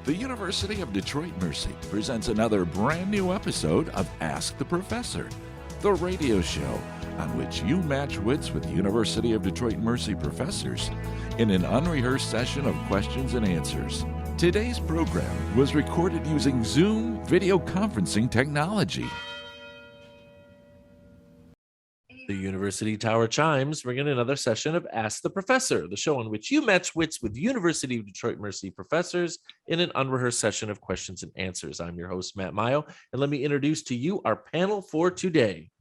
The University of Detroit Mercy presents another brand new episode of Ask the Professor, the radio show on which you match wits with University of Detroit Mercy professors in an unrehearsed session of questions and answers. Today's program was recorded using Zoom video conferencing technology. The University Tower chimes bring in another session of Ask the Professor, the show in which you match wits with University of Detroit Mercy professors in an unrehearsed session of questions and answers. I'm your host, Matt Maggio, and let me introduce to you our panel for today.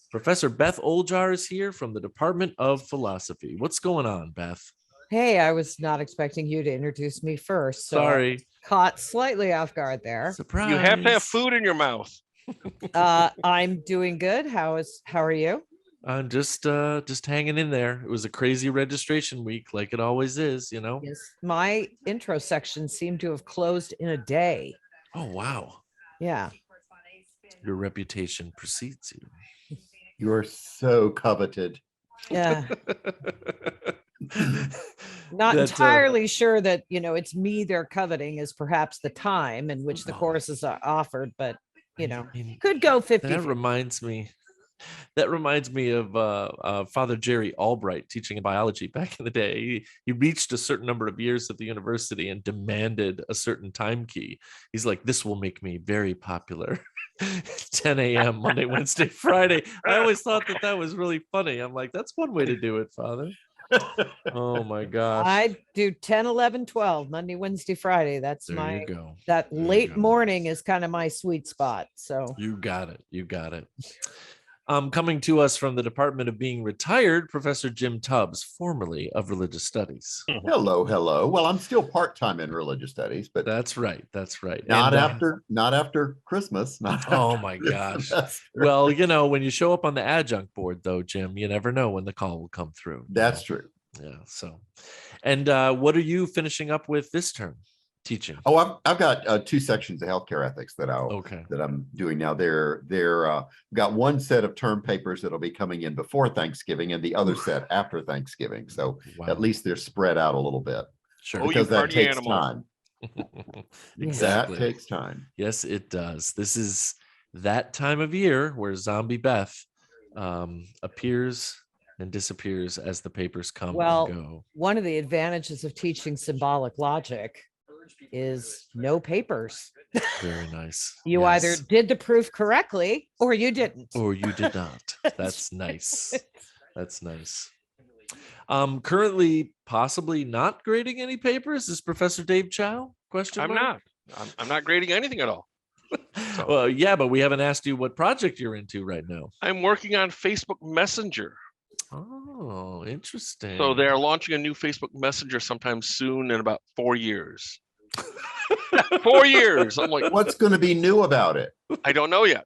Professor Beth Oljar is here from the Department of Philosophy. What's going on, Beth? Hey, I was not expecting you to introduce me first. So Sorry. Caught slightly off guard there. Surprise. You have to have food in your mouth. I'm doing good. How are you? I'm just hanging in there. It was a crazy registration week, like it always is, you know? Yes. My intro section seemed to have closed in a day. Oh, wow. Yeah. Your reputation precedes you. You're so coveted. Yeah. Not entirely sure that, it's me they're coveting is perhaps the time in which the courses are offered, but, could go 50. That reminds me of Father Jerry Albright teaching biology back in the day. He reached a certain number of years at the university and demanded a certain time key. He's like, this will make me very popular. 10 a.m. Monday, Wednesday, Friday. I always thought that was really funny. I'm like, that's one way to do it, Father. Oh my gosh. I do 10, 11, 12, Monday, Wednesday, Friday. That's there that late morning is kind of my sweet spot. So you got it. Coming to us from the Department of Being Retired, Professor Jim Tubbs, formerly of Religious Studies. Hello. Well, I'm still part-time in religious studies, but that's right. Not after Christmas. Oh my gosh. Well, when you show up on the adjunct board, though, Jim, you never know when the call will come through. That's true. Yeah. So, and what are you finishing up with this term? Teaching? Oh, I've got two sections of healthcare ethics that I'm doing now. They're got one set of term papers that'll be coming in before Thanksgiving and the other set after Thanksgiving. So At least they're spread out a little bit. Sure, because that takes time. Exactly. That takes time. Yes, it does. This is that time of year where Zombie Beth appears and disappears as the papers come and go. One of the advantages of teaching symbolic logic is no papers. Very nice. You either did the proof correctly or you didn't. Or you did not. That's nice. That's nice. Currently possibly not grading any papers is Professor Dave Chow? I'm not grading anything at all. So. Well, yeah, but we haven't asked you what project you're into right now. I'm working on Facebook Messenger. Oh, interesting. So they're launching a new Facebook Messenger sometime soon in about 4 years. 4 years. I'm like, what's going to be new about it? I don't know yet.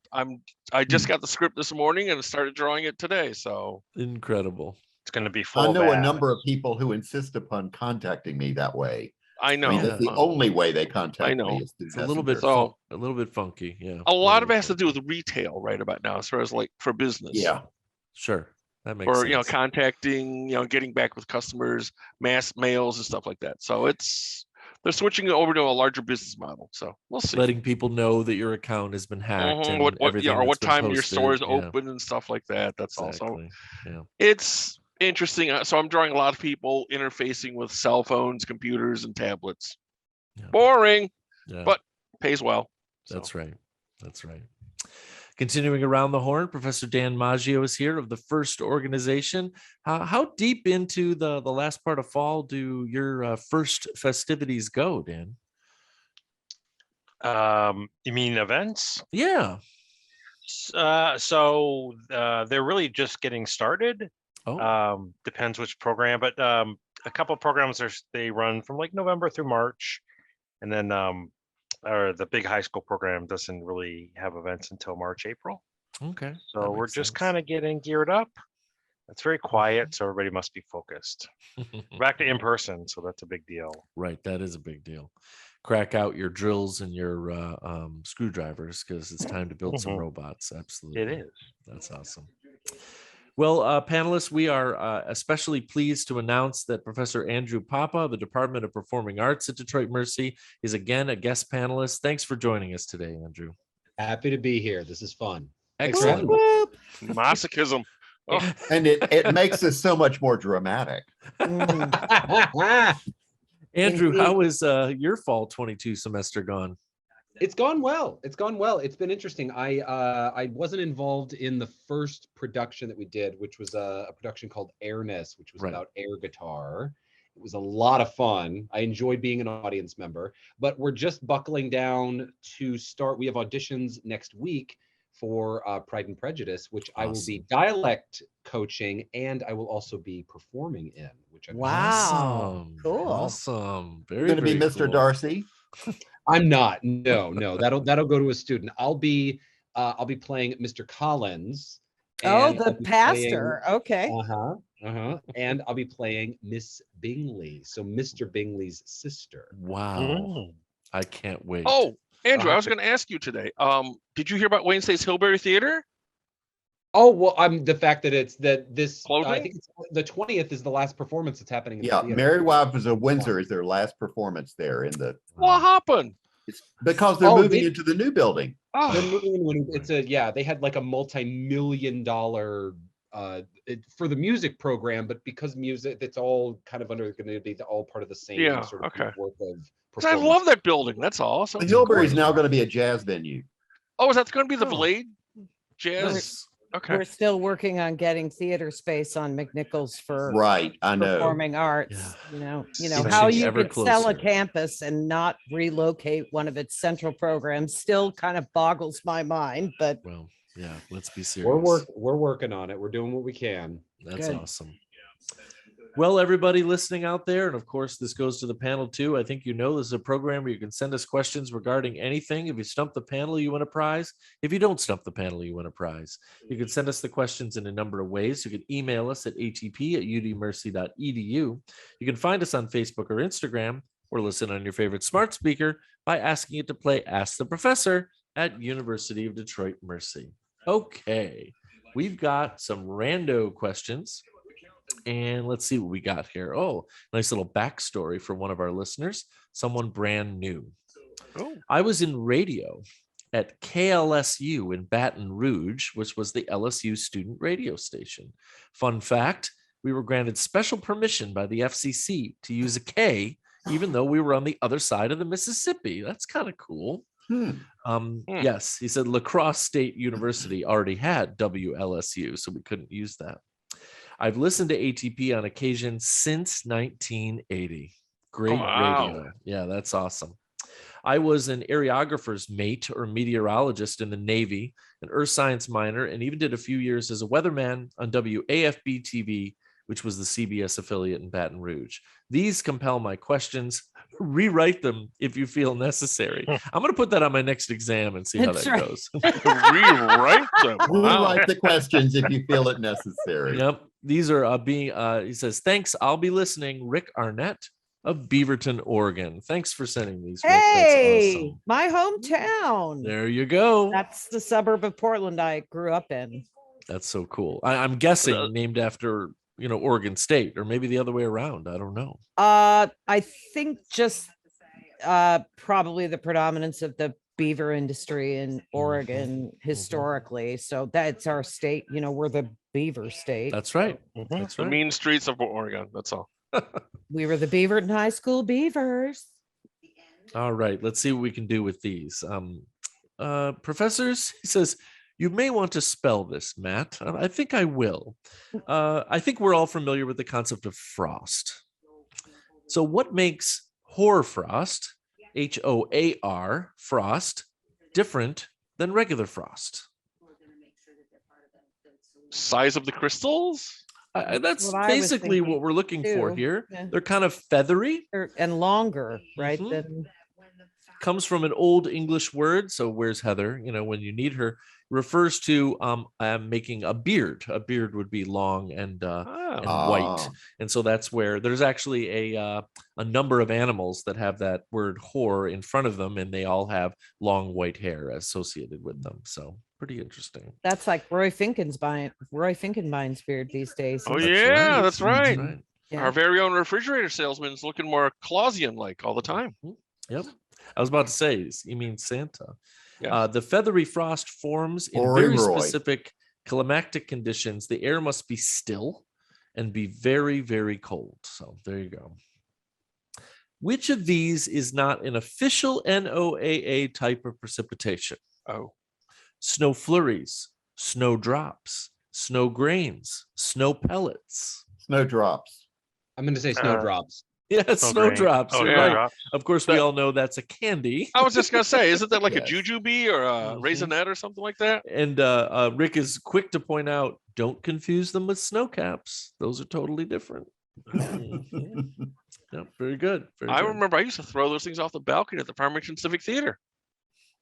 I just got the script this morning and started drawing it today. So incredible. It's going to be full. I know a number of people who insist upon contacting me that way. I know. That's the only way they contact me is through it's a little bit funky. Yeah. A lot of it has to do with retail right about now, as far as like for business. Yeah. Sure. That makes sense. Or contacting, getting back with customers, mass mails and stuff like that. So they're switching over to a larger business model. So we'll see. Letting people know that your account has been hacked. And what time your store is open and stuff like that. That's exactly. Also. It's interesting. So I'm drawing a lot of people interfacing with cell phones, computers, and tablets. Yeah. Boring, but pays well. That's right. Continuing around the horn, Professor Dan Maggio is here of the First Organization. How deep into the last part of fall do your first festivities go, Dan? You mean events? Yeah. So they're really just getting started. Depends which program, but a couple of programs they run from like November through March, and then or the big high school program doesn't really have events until March, April. Okay. So we're just kind of getting geared up. It's very quiet, so everybody must be focused. We're back to in person, so that's a big deal. Right, that is a big deal. Crack out your drills and your screwdrivers because it's time to build some robots. Absolutely. It is. That's awesome. Well, panelists, we are especially pleased to announce that Professor Andrew Papa of the Department of Performing Arts at Detroit Mercy is again a guest panelist. Thanks for joining us today, Andrew. Happy to be here. This is fun. Excellent. Masochism. Oh. And it makes us so much more dramatic. Andrew, how is your fall 22 semester gone? It's gone well. It's gone well. It's been interesting. I wasn't involved in the first production that we did, which was a production called Airness, which was about air guitar. It was a lot of fun. I enjoyed being an audience member, but we're just buckling down to start. We have auditions next week for Pride and Prejudice, which I will be dialect coaching, and I will also be performing in. Which I'm cool. Awesome. Very going to be Mr. Cool. Darcy. I'm not. No. That'll go to a student. I'll be playing Mr. Collins. The pastor. Okay. And I'll be playing Miss Bingley. So Mr. Bingley's sister. Wow. I can't wait. Oh, Andrew, I was going to ask you today. Did you hear about Wayne State's Hillberry Theater? Oh, well, the fact that it's this I think it's the 20th is the last performance that's happening. Yeah, Mary Wives of Windsor is their last performance there in the. What happened? It's because they're moving into the new building. Oh, they're moving they had like a multi-million-dollar for the music program, but because music, it's all kind of going to be all part of the same sort of work of. I love that building. That's awesome. The Hillberry is now going to be a jazz venue. Oh, is that going to be the Blade Jazz? Okay. We're still working on getting theater space on McNichols for I know. performing arts. Yeah. You know how you could sell a campus and not relocate one of its central programs still kind of boggles my mind. But well, yeah, let's be serious. We're working on it. We're doing what we can. That's awesome. Well, everybody listening out there, and of course, this goes to the panel too. I think this is a program where you can send us questions regarding anything. If you stump the panel, you win a prize. If you don't stump the panel, you win a prize. You can send us the questions in a number of ways. You can email us at atp@udmercy.edu. You can find us on Facebook or Instagram, or listen on your favorite smart speaker by asking it to play Ask the Professor at University of Detroit Mercy. Okay, we've got some rando questions. And let's see what we got here. Oh, nice little backstory for one of our listeners, someone brand new. I was in radio at KLSU in Baton Rouge, which was the LSU student radio station. Fun fact, we were granted special permission by the FCC to use a K, even though we were on the other side of the Mississippi. That's kind of cool. Yes, he said La Crosse State University already had WLSU, so we couldn't use that. I've listened to ATP on occasion since 1980. Great radio. Yeah, that's awesome. I was an areographer's mate or meteorologist in the Navy, an earth science minor, and even did a few years as a weatherman on WAFB TV, which was the CBS affiliate in Baton Rouge. These compel my questions. Rewrite them if you feel necessary. I'm going to put that on my next exam and see how that goes. Rewrite them. Rewrite the questions if you feel it necessary. Yep. These are he says, thanks. I'll be listening. Rick Arnett of Beaverton, Oregon. Thanks for sending these. Hey, Rick. That's awesome. My hometown. There you go. That's the suburb of Portland I grew up in. That's so cool. I'm guessing named after, Oregon State, or maybe the other way around. I don't know. I think just probably the predominance of the beaver industry in Oregon historically. So that's our state. We're the beaver state. That's right. That's the mean streets of Oregon. That's all. We were the Beaverton High School Beavers. All right. Let's see what we can do with these. Professors, he says, you may want to spell this, Matt. I think I will. I think we're all familiar with the concept of frost. So what makes hoarfrost, HOAR, frost, different than regular frost? Size of the crystals? That's basically what we're looking for here. Yeah. They're kind of feathery. And longer, right? Comes from an old English word. So where's Heather? When you need her, refers to making a beard. A beard would be long and white. And so that's where there's actually a number of animals that have that word "whore" in front of them, and they all have long white hair associated with them. So Pretty interesting. That's like Roy Finkenbein's beard these days. Oh yeah, that's right. That's right. Yeah. Our very own refrigerator salesman is looking more Clausian-like all the time. Yep. I was about to say, you mean Santa. Yes. The feathery frost forms in Roy very Roy. specific climatic conditions. The air must be still and be very, very cold. So there you go. Which of these is not an official NOAA type of precipitation? Oh. Snow flurries, snow drops, snow grains, snow pellets. Snowdrops. I'm going to say snowdrops. Yes, snowdrops. Oh, You're yeah. right. Of course, we all know that's a candy. I was just gonna say, isn't that like Yes. a jujube or a raisinette or something like that? And Rick is quick to point out, don't confuse them with snow caps. Those are totally different. Yep, very good. Very I good. remember I used to throw those things off the balcony at the Farmington Civic Theater.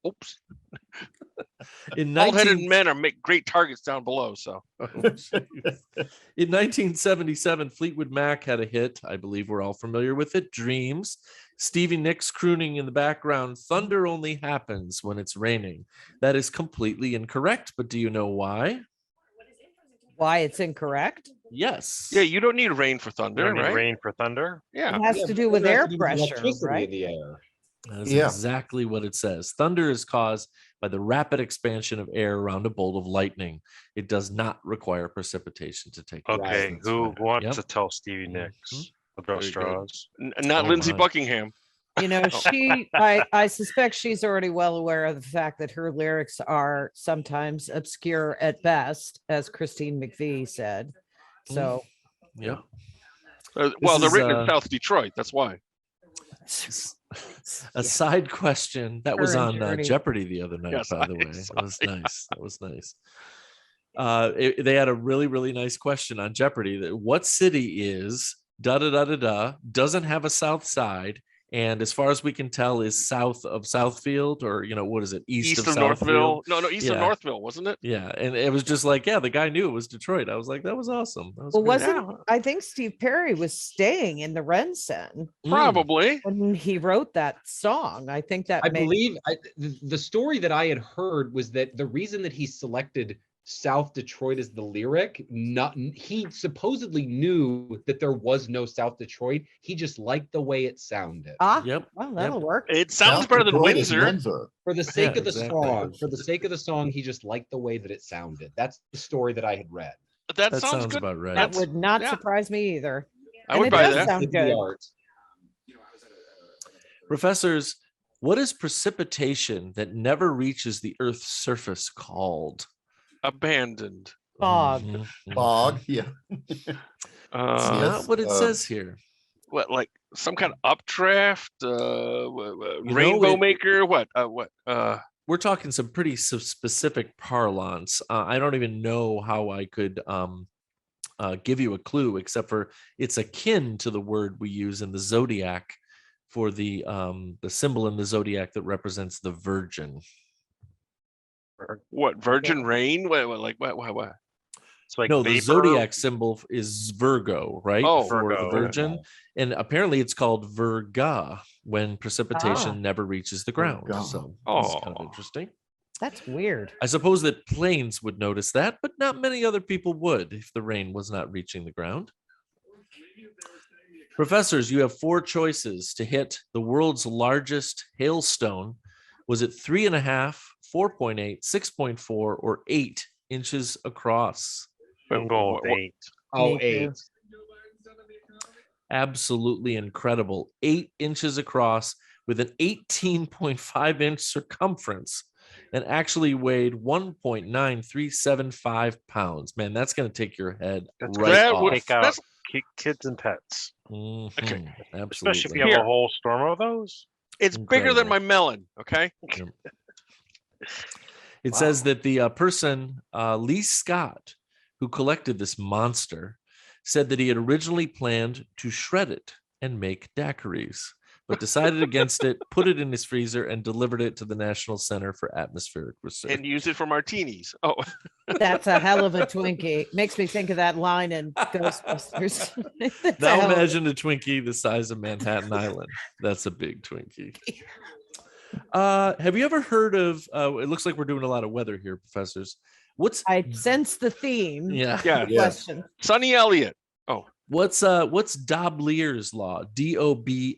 Oops. In Bald-headed men make great targets down below. So In 1977, Fleetwood Mac had a hit. I believe we're all familiar with it. Dreams. Stevie Nicks crooning in the background. Thunder only happens when it's raining. That is completely incorrect. But do you know why? Why it's incorrect? Yes. yeah, you don't need rain for You thunder, don't need right? rain for thunder. Yeah. It has to do with It has air to do with pressure, electricity right? in the air. That is Yeah. exactly what it says. Thunder is caused by the rapid expansion of air around a bolt of lightning. It does not require precipitation to take place. Okay, That's who right. wants Yep. to tell Stevie Nicks about Very good. straws? Not Oh, Lindsey my. Buckingham. You know, I suspect she's already well aware of the fact that her lyrics are sometimes obscure at best, as Christine McVie said. So Yep. Well, they're is, written in South Detroit. That's why. A side question that was Her and on Journey. Jeopardy the other night, Yes, by the I way. saw That was nice. That was nice. They had a really, really nice question on Jeopardy. That what city is da da da da da doesn't have a south side, and as far as we can tell, is south of Southfield, or what is it, east of Northville. Southfield? No, east of Yeah. Northville, wasn't it? Yeah, and it was just like, yeah, the guy knew it was Detroit. I was like, that was awesome. That was well, great. wasn't I think Steve Perry was staying in the Rensen Probably. when he wrote that song. I think that I believe the story that I had heard was that the reason that he selected South Detroit as the lyric, he supposedly knew that there was no South Detroit. He just liked the way it sounded. Yep. Well, that'll work. It sounds South better than Detroit is Windsor. For the sake Yeah, of the exactly. song, he just liked the way that it sounded. That's the story that I had read. That That sounds sounds good. about right. That would not yeah. surprise me either. I And would it buy does that. sound It's the good. art. Professors, what is precipitation that never reaches the Earth's surface called? Abandoned. Fog. Fog. Yeah. It's Uh, not what it says here. what, like some kind of updraft? Rainbow maker? What? We're talking some pretty specific parlance. I don't even know how I could give you a clue, except for it's akin to the word we use in the zodiac for the symbol in the zodiac that represents the Virgin. What? Virgin rain? What? It's like No, the vapor. zodiac symbol is Virgo, right? Oh, for the Virgo, Virgin. And apparently it's called Virga when precipitation never reaches the ground. Virga. So Oh. it's kind of interesting. That's weird. I suppose that planes would notice that, but not many other people would if the rain was not reaching the ground. Professors, you have 4 choices to hit the world's largest hailstone. Was it 3.5, 4.8, 6.4, or 8 inches across? I'm going with 8. Oh, Me too. 8. Absolutely incredible. 8 inches across with an 18.5 inch circumference and actually weighed 1.9375 pounds. Man, that's going to take your head That's right that off. would- Take out that's- kids and pets, Mhm, Okay. Absolutely. especially if you have Here. a whole storm of those. It's bigger than Incredible. my melon. Okay. It says that the person, Lee Scott, who collected this monster, said that he had originally planned to shred it and make daiquiris, but decided against it, put it in his freezer, and delivered it to the National Center for Atmospheric Research. And use it for martinis. Oh, That's a hell of a Twinkie. Makes me think of that line in Ghostbusters. That's a Now hell of a- imagine a Twinkie the size of Manhattan Island. That's a big Twinkie. Have you ever heard of? It looks like we're doing a lot of weather here, professors. I sense the theme. Yeah. The question. Sonny Elliott. Oh, what's Dobler's law? Doblear.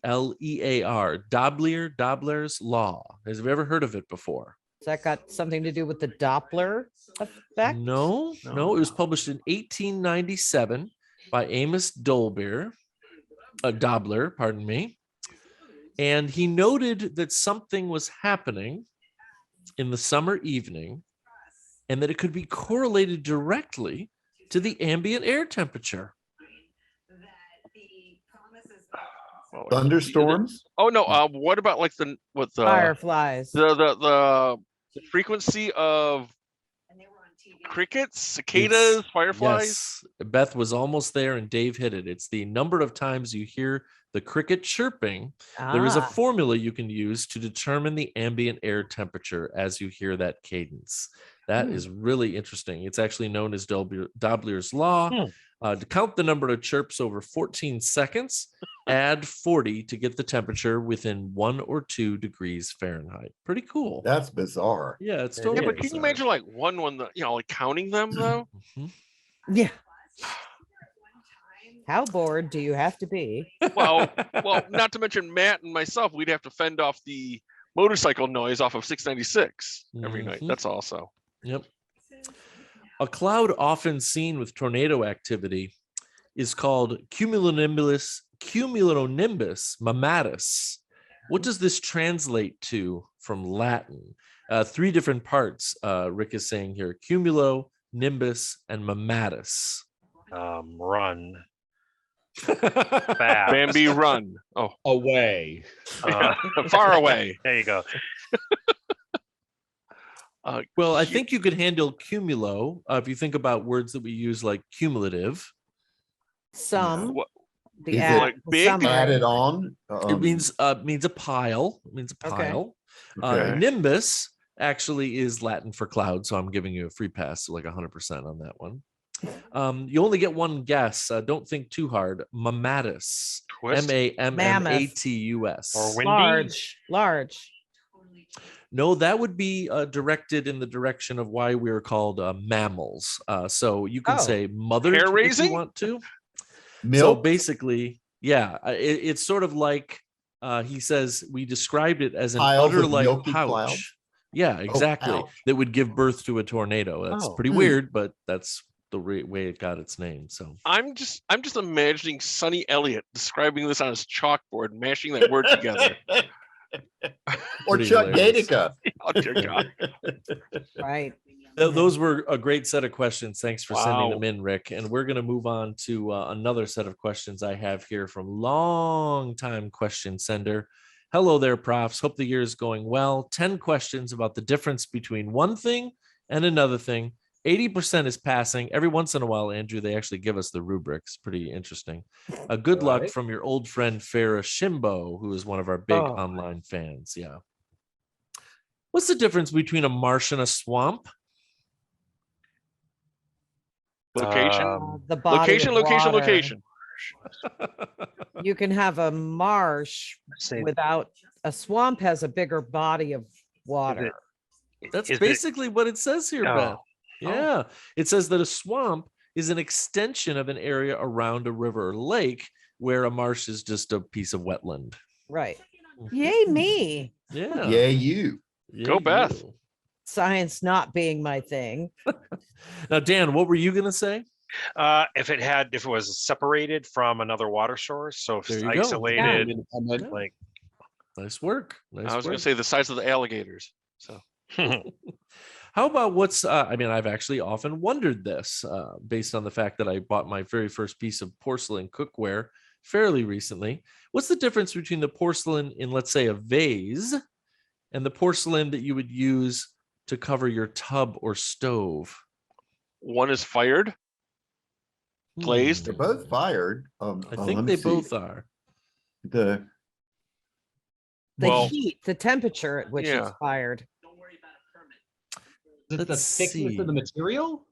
Dobler's law. Have you ever heard of it before? Has that got something to do with the Doppler effect? No. It was published in 1897 by Amos Dobler. Pardon me. And he noted that something was happening in the summer evening and that it could be correlated directly to the ambient air temperature. Thunderstorms? Oh no! What about like the fireflies? The frequency of crickets, cicadas, fireflies. Yes, Beth was almost there, and Dave hit it. It's the number of times you hear the cricket chirping. There is a formula you can use to determine the ambient air temperature as you hear that cadence. That is really interesting. It's actually known as Dobler's law. To count the number of chirps over 14 seconds, add 40 to get the temperature within 1 or 2 degrees Fahrenheit. Pretty cool. That's bizarre. Yeah, it's totally but can you imagine like like counting them though? Yeah. How bored do you have to be? Well, not to mention Matt and myself, we'd have to fend off the motorcycle noise off of 696 every night. That's also. Yep. A cloud often seen with tornado activity is called cumulonimbus mammatus. What does this translate to from Latin? 3 different parts, Rick is saying here: cumulo, nimbus, and mammatus. Run. Bambi, run. Oh, away. Far away. There you go. Well, I think you could handle cumulo if you think about words that we use like cumulative. Some. Is it like big? Added on? It means a pile. It means a pile. Okay. Nimbus actually is Latin for cloud, so I'm giving you a free pass, so like 100% on that one. You only get one guess. Don't think too hard. Mammatus. Mammatus. Or windy? Large. No, that would be directed in the direction of why we are called mammals. So you can say mother if you want to. Milk? So basically, yeah, it's sort of like he says we described it as an udder-like pouch. Clouds? Yeah, exactly. That would give birth to a tornado. That's pretty weird, but that's the way it got its name. So I'm just imagining Sonny Elliott describing this on his chalkboard, mashing that word together. Or Chuck Gatica. Oh, dear God. Right. Those were a great set of questions. Thanks for sending them in, Rick. And we're going to move on to another set of questions I have here from long-time question sender. Hello there, profs. Hope the year is going well. 10 questions about the difference between one thing and another thing. 80% is passing. Every once in a while, Andrew, they actually give us the rubrics. Pretty interesting. Good luck from your old friend Farah Shimbo, who is one of our big online fans. Yeah. What's the difference between a marsh and a swamp? Location. The body location. You can have a marsh without a swamp has a bigger body of water. That's basically what it says here, Beth. Yeah. It says that a swamp is an extension of an area around a river or lake, where a marsh is just a piece of wetland. Right. Yay me. Yeah. Yay you. Go Beth. Science not being my thing. Now, Dan, what were you going to say? If it was separated from another water source, so if it's isolated, like nice work. I was going to say the size of the alligators. So how about what's I've actually often wondered this based on the fact that I bought my very first piece of porcelain cookware fairly recently. What's the difference between the porcelain in, let's say, a vase and the porcelain that you would use to cover your tub or stove? One is fired, glazed. They're both fired. I think they both are. The heat, the temperature at which it's fired. Is it the thickness of the material?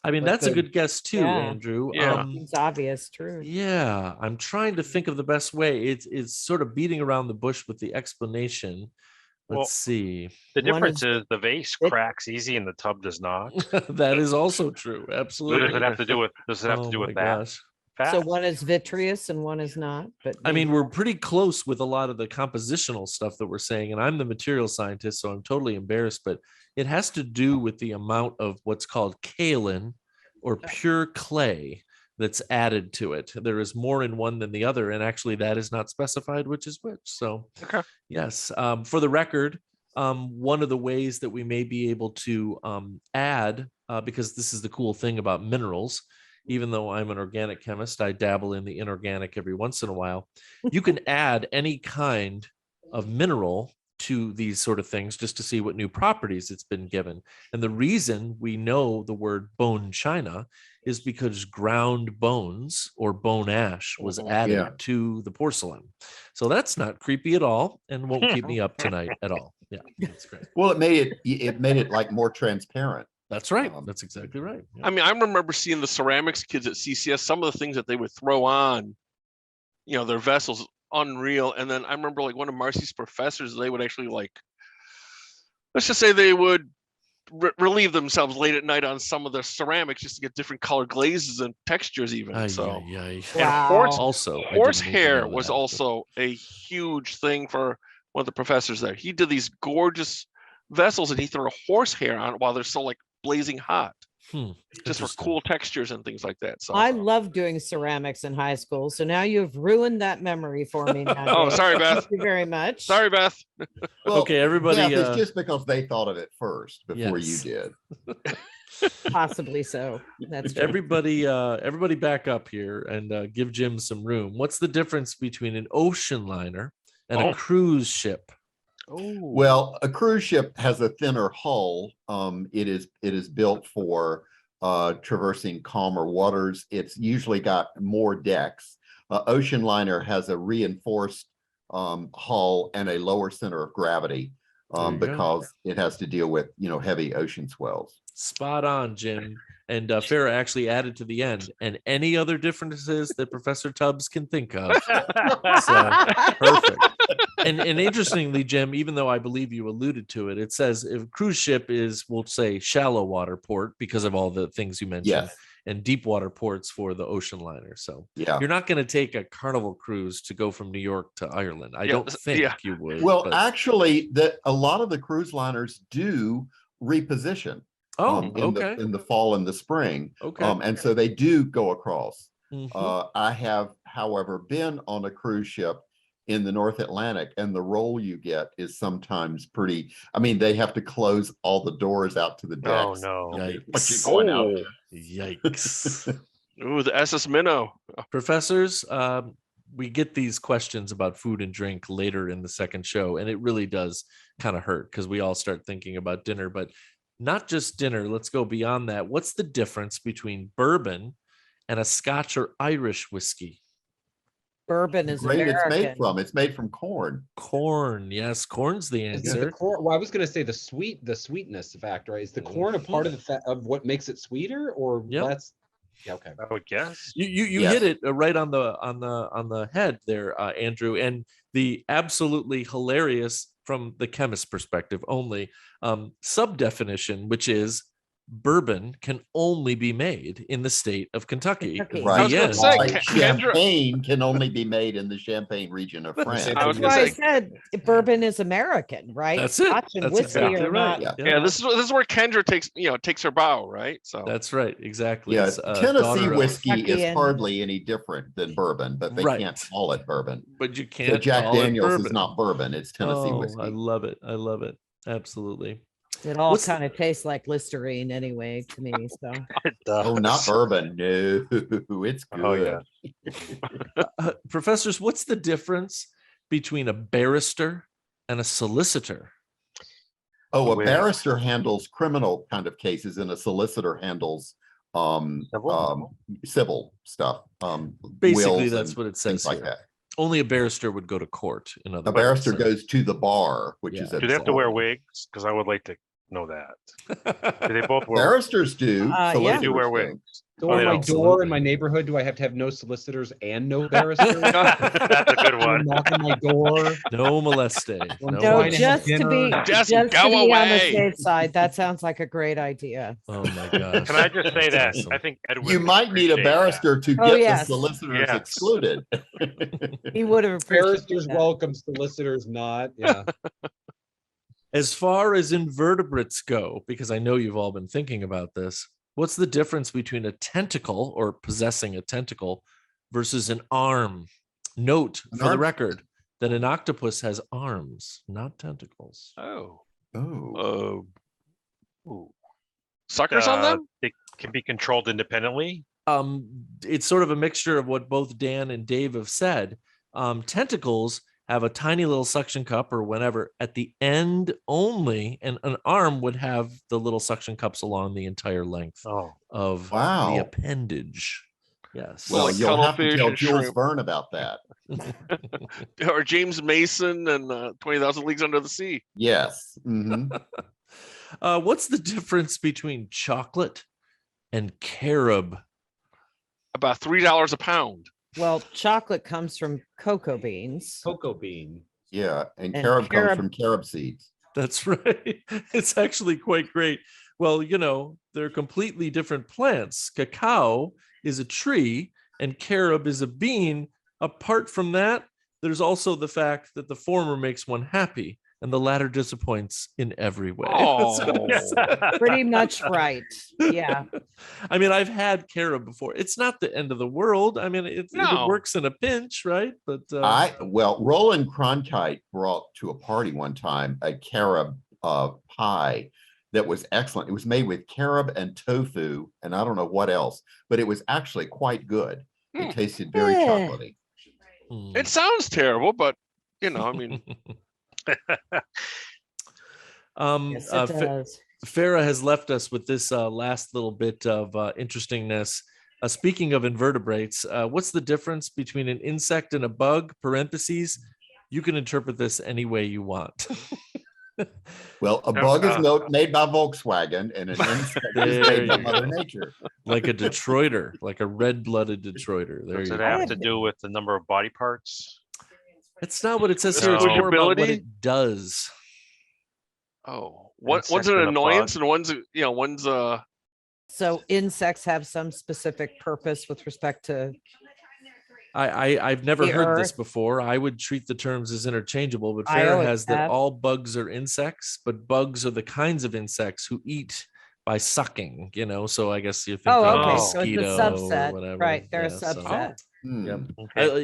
I mean, that's a good guess too, Andrew. Yeah. It's obvious, true. Yeah, I'm trying to think of the best way. It's sort of beating around the bush with the explanation. Let's see. The difference is the vase cracks easy and the tub does not. That is also true. Absolutely. Does it have to do with that? Gosh. So one is vitreous and one is not. But I mean, we're pretty close with a lot of the compositional stuff that we're saying, and I'm the material scientist, so I'm totally embarrassed, but it has to do with the amount of what's called kaolin or pure clay that's added to it. There is more in one than the other, and actually that is not specified which is which. So yes, for the record, one of the ways that we may be able to add, because this is the cool thing about minerals, even though I'm an organic chemist, I dabble in the inorganic every once in a while. You can add any kind of mineral to these sort of things just to see what new properties it's been given. And the reason we know the word bone china is because ground bones or bone ash was added to the porcelain. So that's not creepy at all and won't keep me up tonight at all. Yeah, that's great. Well, it made it like more transparent. That's right. That's exactly right. Yeah. I mean, I remember seeing the ceramics kids at CCS, some of the things that they would throw on, their vessels, unreal. And then I remember like one of Marcy's professors, they would actually let's just say they would relieve themselves late at night on some of the ceramics just to get different color glazes and textures even. Horsehair was also a huge thing for one of the professors there. He did these gorgeous vessels and he threw a horsehair on it while they're still like blazing hot. Just for cool textures and things like that. So I love doing ceramics in high school. So now you've ruined that memory for me. Oh, sorry, Beth. Thank you very much. Sorry, Beth. Well, okay, everybody. Beth, it's just because they thought of it first before you did. Possibly so. That's true. Everybody back up here and give Jim some room. What's the difference between an ocean liner and a cruise ship? Well, a cruise ship has a thinner hull. It is built for traversing calmer waters. It's usually got more decks. Ocean liner has a reinforced hull and a lower center of gravity because it has to deal with heavy ocean swells. Spot on, Jim. And Farrah actually added to the end, and any other differences that Professor Tubbs can think of. So perfect. And interestingly, Jim, even though I believe you alluded to it, it says if cruise ship is, we'll say, shallow water port because of all the things you mentioned, and deep water ports for the ocean liner. So you're not going to take a Carnival cruise to go from New York to Ireland. I don't think you would. Well, actually, a lot of the cruise liners do reposition. In the fall and the spring. And so they do go across. I have, however, been on a cruise ship in the North Atlantic, and the roll you get is sometimes pretty. I mean, they have to close all the doors out to the decks. Oh no! Yikes! Going out. Yikes! Ooh, the SS Minnow. Professors, we get these questions about food and drink later in the second show, and it really does kind of hurt because we all start thinking about dinner, but not just dinner. Let's go beyond that. What's the difference between bourbon and a Scotch or Irish whiskey? Bourbon is American. It's made from corn. Corn, yes, corn's the answer. Well, I was going to say the sweetness factor. Is the corn a part of what makes it sweeter, or less? Yeah, okay. I would guess you hit it right on the head there, Andrew, and the absolutely hilarious, from the chemist perspective only, sub definition, which is bourbon can only be made in the state of Kentucky. Right. Champagne can only be made in the Champagne region of France. That's why I said bourbon is American, right? That's it. That's exactly right. Yeah, this is where Kendra takes her bow, right? So that's right, exactly. Yeah, Tennessee whiskey is hardly any different than bourbon, but they can't call it bourbon. But you can't. So Jack Daniels is not bourbon; it's Tennessee whiskey. I love it. I love it. Absolutely. It all kind of tastes like Listerine anyway to me. So oh, not bourbon. No, it's good. Oh, yeah. Professors, what's the difference between a barrister and a solicitor? Oh, a barrister handles criminal kind of cases, and a solicitor handles civil stuff. Basically, that's what it says like that. Only a barrister would go to court. In other words, a barrister goes to the bar, which is. Do they have to wear wigs? Because I would like to know that. Do they both wear? Barristers do. They do wear wigs. So on my door in my neighborhood, do I have to have no solicitors and no barrister? That's a good one. Knock on my door. No moleste. No, just to be on the safe side. That sounds like a great idea. Oh my gosh! Can I just say that I think Edwin you might need a barrister to get the solicitors excluded. He would have appreciated barristers welcome, solicitors not. Yeah. As far as invertebrates go, because I know you've all been thinking about this, what's the difference between a tentacle or possessing a tentacle versus an arm? Note for the record that an octopus has arms, not tentacles. Suckers on them? They can be controlled independently. It's sort of a mixture of what both Dan and Dave have said. Tentacles have a tiny little suction cup or whatever at the end only, and an arm would have the little suction cups along the entire length of the appendage. Yes. Well, like you'll have to cuttlefish tell and Jules shrimp. Verne about that. Or James Mason and 20,000 Leagues Under the Sea. Yes. What's the difference between chocolate and carob? About $3 a pound. Well, chocolate comes from cocoa beans. Cocoa bean. Yeah, and carob comes from carob seeds. That's right. It's actually quite great. Well, you know, they're completely different plants. Cacao is a tree and carob is a bean. Apart from that, there's also the fact that the former makes one happy and the latter disappoints in every way. Pretty much right. Yeah. I mean, I've had carob before. It's not the end of the world. I mean, it works in a pinch, right? But Roland Cronkite brought to a party one time a carob pie that was excellent. It was made with carob and tofu, and I don't know what else, but it was actually quite good. It tasted very chocolatey. It sounds terrible, but you know, I mean. Yes, it does. Farah has left us with this last little bit of interestingness. Speaking of invertebrates, what's the difference between an insect and a bug? Parentheses. You can interpret this any way you want. Well, a bug is made by Volkswagen, and an insect is made by Mother Nature. Like a Detroiter, like a red-blooded Detroiter. Does it have to do with the number of body parts? It's not what it says here. It's more about what it does. Oh, one's an annoyance and one's So insects have some specific purpose with respect to. I've never heard this before. I would treat the terms as interchangeable, but Farah has that all bugs are insects, but bugs are the kinds of insects who eat by sucking, you know, so I guess you're thinking mosquito so it's a subset, or whatever. Right, they're a subset.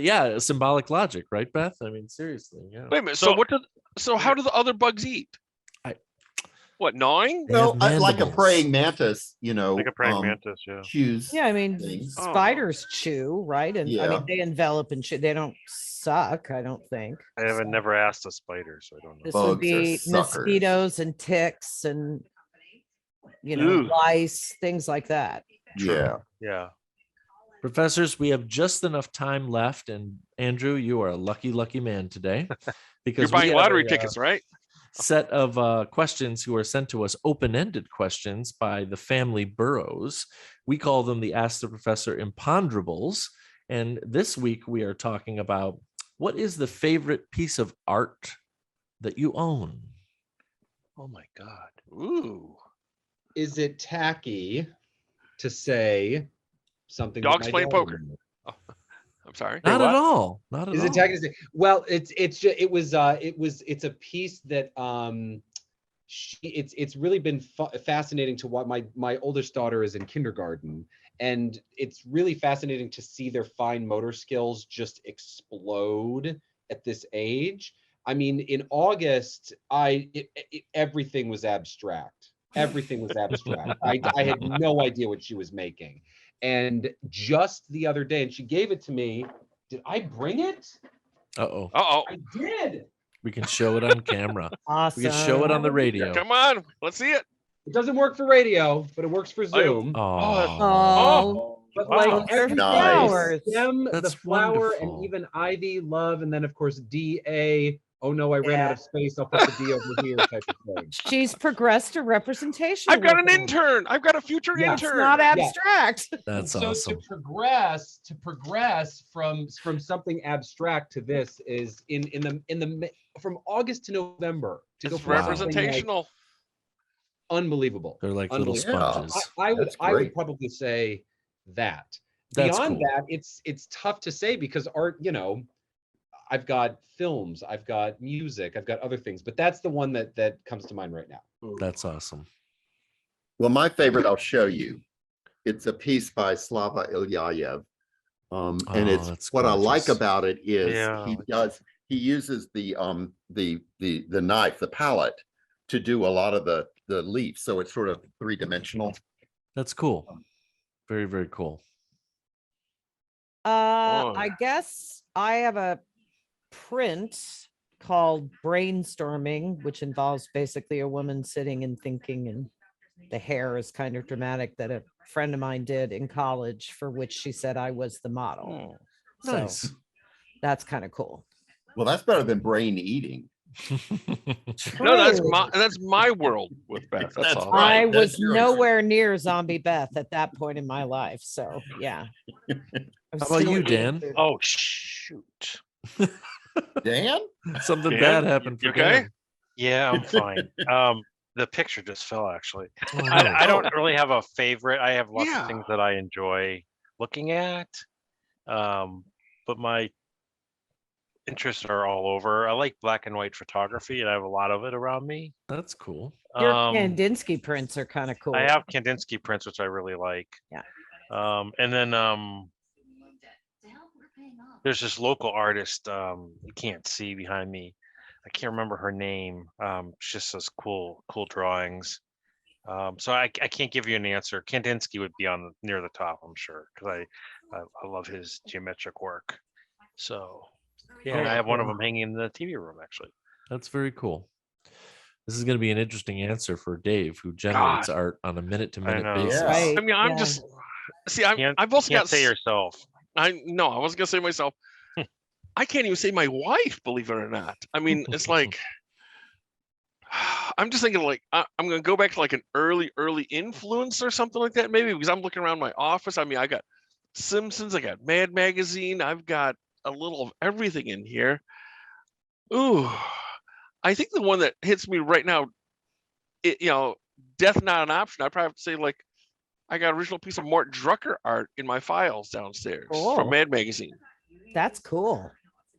Yeah, symbolic logic, right, Beth? I mean, seriously. Yeah. Wait a minute. So how do the other bugs eat? What, gnawing? No, like a praying mantis, you know. Like a praying mantis, yeah. Chews. Yeah, I mean, spiders chew, right? And I mean, they envelop and chew. They don't suck, I don't think. I haven't never asked a spider, so I don't know. This would be mosquitoes and ticks and, you know, lice, things like that. Yeah. Yeah. Professors, we have just enough time left, and Andrew, you are a lucky man today because you're buying lottery tickets, right? Set of questions who are sent to us, open-ended questions by the family Burrows. We call them the Ask the Professor Imponderables. And this week we are talking about what is the favorite piece of art that you own? Oh my God. Ooh. Is it tacky to say something? Dogs playing poker. Oh, I'm sorry. Not at all. Not at all. Is it tacky to say? Well, it's a piece that it's really been fascinating to watch. My oldest daughter is in kindergarten, and it's really fascinating to see their fine motor skills just explode at this age. I mean, in August, everything was abstract. Everything was abstract. I had no idea what she was making. And just the other day, and she gave it to me. Did I bring it? Uh-oh. I did. We can show it on camera. Awesome. We can show it on the radio. Come on, let's see it. It doesn't work for radio, but it works for Zoom. But like every flowers, the flower, wonderful. And even ivy, love, and then of course DA oh no, I ran out of space, I'll put the D over here type of thing. She's progressed to representation. I've got an working. intern. I've got a future Yeah. It's intern. not abstract. That's So awesome. to progress from something abstract to this is in the from August to November to go It's from something, like, representational. unbelievable. They're like little Unbelievable. sponges. I would That's I would great. probably say that. That's Beyond cool. that, it's tough to say because art, you know, I've got films, I've got music, I've got other things, but that's the one that comes to mind right now. That's awesome. Well, my favorite I'll show you. It's a piece by Slava Ilyayev. And it's that's what I like gorgeous. about it is Yeah. he uses the knife, the palette, to do a lot of the leaf. So it's sort of three-dimensional. That's cool. Very, very cool. I guess I have a print called Brainstorming, which involves basically a woman sitting and thinking, and the hair is kind of dramatic, that a friend of mine did in college, for which she said I was the model. Nice. So that's kind of cool. Well, that's better than brain eating. No, that's True. my world with Beth. That's all. right. I That's was yours. nowhere near Zombie Beth at that point in my life. So yeah. How about you, Dan? Oh shoot. Dan? Something Dan, bad happened for you okay? Dan. Yeah, I'm fine. The picture just fell actually. Oh, no. I don't really have a favorite. I have lots Yeah. of things that I enjoy looking at. But my interests are all over. I like black and white photography, and I have a lot of it around me. That's cool. Your Um, Kandinsky prints are kind of cool. I have Kandinsky prints, which I really like. Yeah. And then there's this local artist you can't see behind me. I can't remember her name. She just does cool drawings. So I can't give you an answer. Kandinsky would be on near the top, I'm sure, because I love his geometric work. So yeah, and I have one of them hanging in the TV room actually. That's very cool. This is going to be an interesting answer for Dave, who generates art on a minute-to-minute know. basis. Yeah. Right. I mean, I'm Yeah. just see. I've also Can't got. say yourself. I wasn't gonna say myself. I can't even say my wife, believe it or not. I mean, it's like I'm just thinking like I'm gonna go back to like an early influence or something like that, maybe, because I'm looking around my office. I mean, I got Simpsons, I got Mad Magazine, I've got a little of everything in here. Ooh, I think the one that hits me right now, Death Not an Option. I probably have to say like I got an original piece of Mort Drucker art in my files downstairs Cool. from Mad Magazine. That's cool.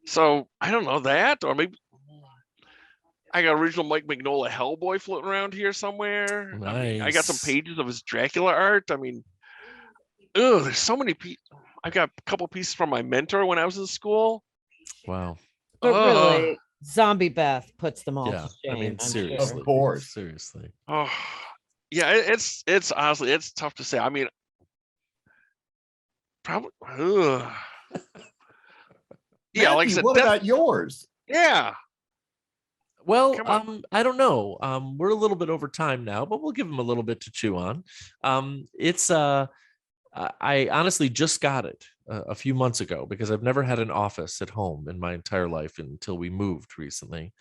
So I don't know that, or maybe I got original Mike Mignola Hellboy floating around here somewhere. I mean, I got some Nice. pages of his Dracula art. I mean, there's so many pieces. I got a couple pieces from my mentor when I was in school. Wow. But Ugh. really, Zombie Beth puts them all Yeah. to shame. I mean, I'm seriously. Of course. Seriously. Oh, yeah, it's honestly it's tough to say. I mean, probably. Yeah, like I Matthew, said, what about yours? yeah. Well, Come on. I don't know. We're a little bit over time now, but we'll give him a little bit to chew on. It's I honestly just got it a few months ago because I've never had an office at home in my entire life until we moved recently.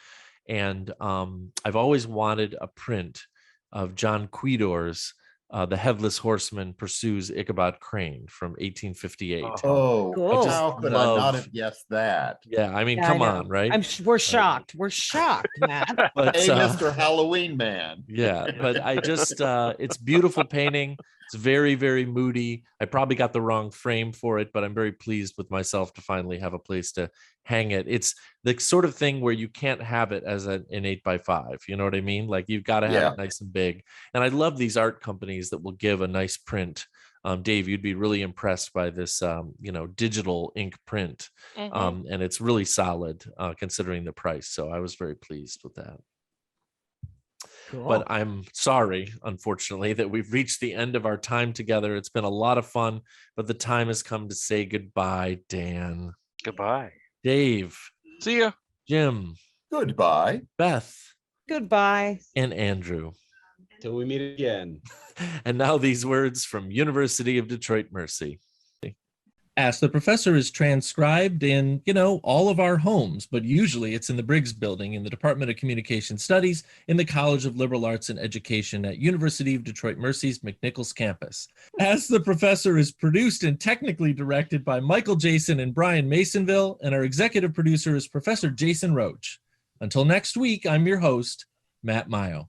And I've always wanted a print of John Quidor's The Headless Horseman Pursues Ichabod Crane from 1858. Oh, Cool. how could I not love- have guessed that? Yeah, I mean, Yeah, I come know. on, right? we're shocked. We're shocked, Matt. But, Hey, Mr. Halloween Man. yeah, but I just it's beautiful painting. It's very, very moody. I probably got the wrong frame for it, but I'm very pleased with myself to finally have a place to hang it. It's the sort of thing where you can't have it as an 8x5. You know what I mean? Like you've got to have Yeah. it nice and big. And I love these art companies that will give a nice print. Dave, you'd be really impressed by this, digital ink print. And it's really solid considering the price. So I was very pleased with that. Cool. But I'm sorry, unfortunately, that we've reached the end of our time together. It's been a lot of fun, but the time has come to say goodbye, Dan. Goodbye. Dave, See ya. Jim, Goodbye. Beth, Goodbye. and Andrew. Till we meet again. And now these words from University of Detroit Mercy. Ask the Professor is transcribed in, all of our homes, but usually it's in the Briggs Building in the Department of Communication Studies in the College of Liberal Arts and Education at University of Detroit Mercy's McNichols campus. Ask the Professor is produced and technically directed by Michael Jason and Brian Masonville, and our executive producer is Professor Jason Roach. Until next week, I'm your host, Matt Maggio.